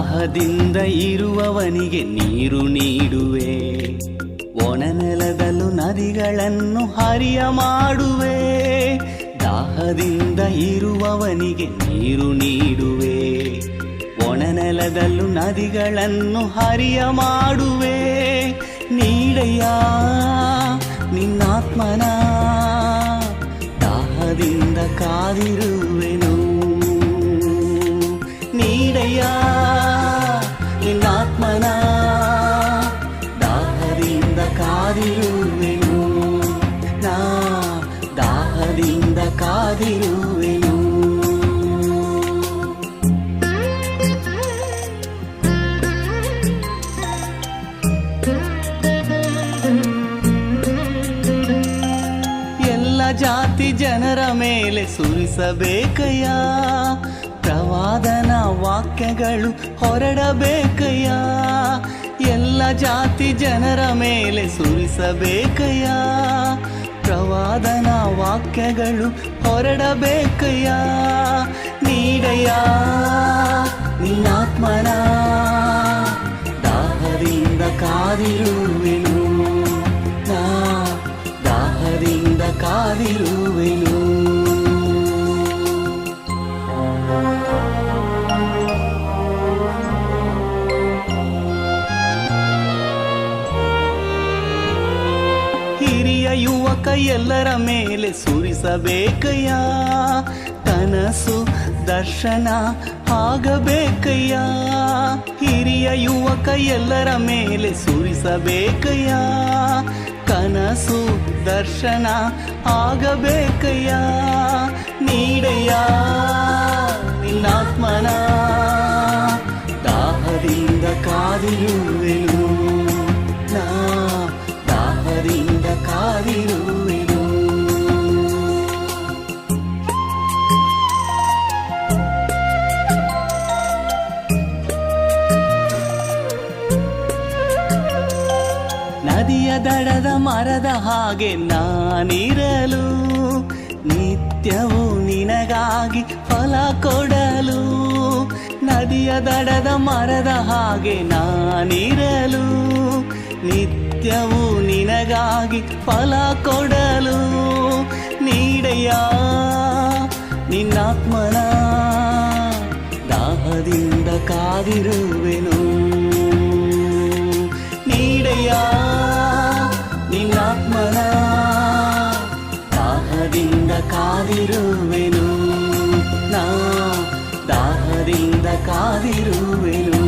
ದಾಹದಿಂದ ಇರುವವನಿಗೆ ನೀರು ನೀಡುವೆ, ಒಣ ನೆಲದಲ್ಲೂ ನದಿಗಳನ್ನು ಹರಿಯ ಮಾಡುವೆ. ದಾಹದಿಂದ ಇರುವವನಿಗೆ ನೀರು ನೀಡುವೆ, ಒಣ ನೆಲದಲ್ಲೂ ನದಿಗಳನ್ನು ಹರಿಯ ಮಾಡುವೆ. ನೀಡಯ್ಯ ನಿನ್ನಾತ್ಮನ, ದಾಹದಿಂದ ಕಾದಿರುವೆನು. ನೀಡಯ್ಯ ನಿನ್ನಾತ್ಮನ, ದಾಹದಿಂದ ಕಾದಿರುವೆನು. ನಾ ದಾಹದಿಂದ ಕಾದಿರುವೆನು. ಎಲ್ಲ ಜಾತಿ ಜನರ ಮೇಲೆ ಸುರಿಸಬೇಕಯ್ಯ, ಪ್ರವಾದನ ವಾಕ್ಯಗಳು ಹೊರಡಬೇಕಯ್ಯ. ಎಲ್ಲ ಜಾತಿ ಜನರ ಮೇಲೆ ಸುರಿಸಬೇಕಯ್ಯ, ಪ್ರವಾದನ ವಾಕ್ಯಗಳು ಹೊರಡಬೇಕಯ್ಯ. ನೀಡಯ್ಯ ನಿನ್ನಾತ್ಮನ, ದಾಹದಿಂದ ಕಾದಿರುವೆನು. ನಾ ದಾಹದಿಂದ ಕಾದಿರುವೆನು. ಹಿರಿಯ ಯುವಕ ಎಲ್ಲರ ಮೇಲೆ ಸುರಿಸಬೇಕಯ್ಯ, ಕನಸು ದರ್ಶನ ಆಗಬೇಕಯ್ಯ. ಹಿರಿಯ ಯುವಕ ಎಲ್ಲರ ಮೇಲೆ ಸುರಿಸಬೇಕಯ್ಯ, ಕನಸು ದರ್ಶನ ಆಗಬೇಕಯ್ಯ. ನೀಡಯ್ಯ ನಿನ್ನಾತ್ಮನ, ದಾಹದಿಂದ ಕಾದಿರುವೆನು. ನಾ ದಾಹದಿಂದ ಕಾದಿರುವೆನು. ನದಿಯ ದಡದ ಮರದ ಹಾಗೆ ನಾನಿರಲು, ನಿತ್ಯವೂ ನಿನಗಾಗಿ ಫಲ ಕೊಡಲು. ನದಿಯ ದಡದ ಮರದ ಹಾಗೆ ನಾನಿರಲು, ನಿತ್ಯವೂ ನಿನಗಾಗಿ ಫಲ ಕೊಡಲು. ನೀಡಯ್ಯ ನಿನ್ನಾತ್ಮನ, ದಾಹದಿಂದ ಕಾದಿರುವೆನು. ನೀಡಯ್ಯ ನಿನ್ನಾತ್ಮನ, ದಾಹದಿಂದ ಕಾದಿರುವೆನು. ನಾ ದಾಹದಿಂದ ಕಾದಿರುವೆನು.